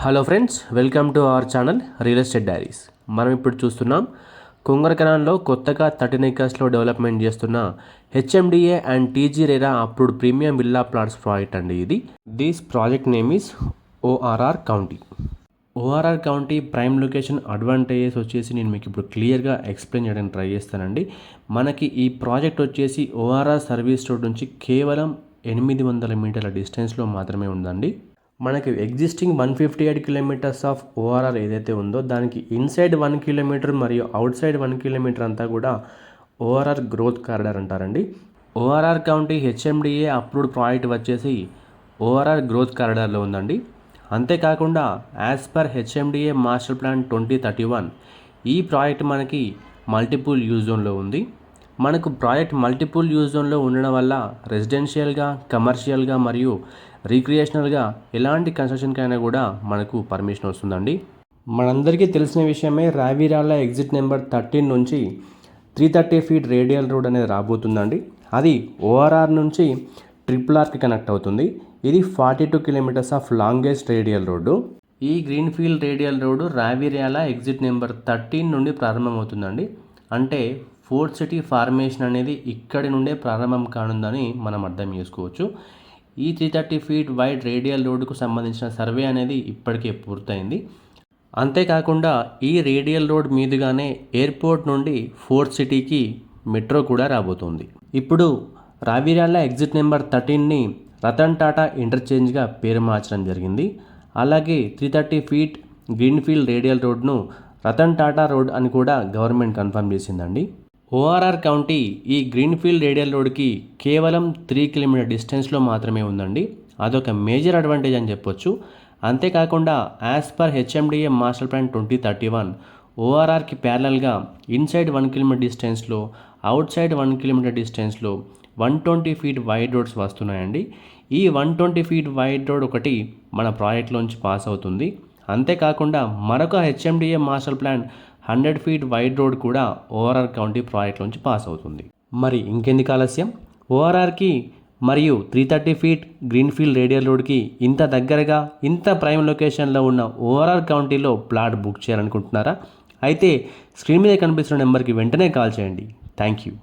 Hello friends, welcome to our channel real estate diaries. మనం ఇప్పుడు చూస్తున్నాం కుంగరకనాల్లో కొత్తగా 13 acresలో డెవలప్మెంట్ చేస్తున్న HMDA and TG RERA approved premium villa plots project అండి ఇది. This project name is ORR county. ORR county prime location advantages వచ్చేసి నేను మీకు ఇప్పుడు క్లియర్గా ఎక్స్ప్లెయిన్ చేయడానికి ట్రై చేస్తానండి. మనకి ఈ ప్రాజెక్ట్ వచ్చేసి ఓఆర్ఆర్ సర్వీస్ రోడ్ నుంచి కేవలం 800 మీటర్ల డిస్టెన్స్లో మాత్రమే ఉందండి. మనకి ఎగ్జిస్టింగ్ 158 కిలోమీటర్స్ ఆఫ్ ఓఆర్ఆర్ ఏదైతే ఉందో దానికి ఇన్సైడ్ 1 కిలోమీటర్ మరియు అవుట్ సైడ్ 1 కిలోమీటర్ అంతా కూడా ఓఆర్ఆర్ గ్రోత్ కారిడార్ అంటారండి. ORR county HMDA approved project వచ్చేసి ఓఆర్ఆర్ గ్రోత్ కారిడార్లో ఉందండి. అంతేకాకుండా as per HMDA master plan 2031 ఈ ప్రాజెక్ట్ మనకి మల్టిపుల్ యూజ్ జోన్లో ఉంది. మనకు ప్రాజెక్ట్ మల్టిపుల్ యూజ్ జోన్లో ఉండడం వల్ల రెసిడెన్షియల్గా, కమర్షియల్గా మరియు రీక్రియేషనల్గా ఎలాంటి కన్స్ట్రక్షన్కైనా కూడా మనకు పర్మిషన్ వస్తుందండి. మనందరికీ తెలిసిన విషయమే, రావిరాల ఎగ్జిట్ నెంబర్ 13 నుంచి 330 ఫీట్ రేడియల్ రోడ్ అనేది రాబోతుందండి. అది ఓఆర్ఆర్ నుంచి RRRకి కనెక్ట్ అవుతుంది. ఇది 42 kilometres of longest radial road. ఈ greenfield radial road Ravirala exit number 13 నుండి ప్రారంభమవుతుందండి. అంటే ఫోర్త్ సిటీ ఫార్మేషన్ అనేది ఇక్కడి నుండే ప్రారంభం కానుందని మనం అర్థం చేసుకోవచ్చు. ఈ 330 ఫీట్ వైడ్ రేడియల్ రోడ్డుకు సంబంధించిన సర్వే అనేది ఇప్పటికే పూర్తయింది. అంతేకాకుండా ఈ రేడియల్ రోడ్ మీదుగానే ఎయిర్పోర్ట్ నుండి ఫోర్త్ సిటీకి మెట్రో కూడా రాబోతుంది. ఇప్పుడు రావిరాల ఎగ్జిట్ నెంబర్ 13ని రతన్ టాటా ఇంటర్చేంజ్గా పేరు మార్చడం జరిగింది. అలాగే 330 ఫీట్ గ్రీన్ఫీల్డ్ రేడియల్ రోడ్ను రతన్ టాటా రోడ్ అని కూడా గవర్నమెంట్ కన్ఫర్మ్ చేసిందండి. ఓఆర్ఆర్ కౌంటీ ఈ గ్రీన్ఫీల్డ్ రేడియల్ రోడ్కి కేవలం 3 కిలోమీటర్ డిస్టెన్స్లో మాత్రమే ఉందండి. అదొక మేజర్ అడ్వాంటేజ్ అని చెప్పొచ్చు. అంతేకాకుండా as per HMDA master plan 2031 ఓఆర్ఆర్కి ప్యారలల్గా ఇన్సైడ్ 1 కిలోమీటర్ డిస్టెన్స్లో, అవుట్ సైడ్ 1 కిలోమీటర్ డిస్టెన్స్లో 120 ఫీట్ వైడ్ రోడ్స్ వస్తున్నాయండి. ఈ 120 ఫీట్ వైడ్ రోడ్ ఒకటి మన ప్రాజెక్ట్లోంచి పాస్ అవుతుంది. అంతేకాకుండా మరొక HMDA master plan 100 feet wide road కూడా ఓఆర్ఆర్ కౌంటీ ప్రాజెక్ట్ నుంచి పాస్ అవుతుంది. మరి ఇంకెందుకు ఆలస్యం, ఓఆర్ఆర్కి మరియు 330 ఫీట్ గ్రీన్ఫీల్డ్ రేడియల్ రోడ్కి ఇంత దగ్గరగా, ఇంత ప్రైమ్ లొకేషన్లో ఉన్న ఓఆర్ఆర్ కౌంటీలో ప్లాట్ బుక్ చేయాలనుకుంటున్నారా? అయితే స్క్రీన్ మీద కనిపిస్తున్న నెంబర్కి వెంటనే కాల్ చేయండి. Thank you.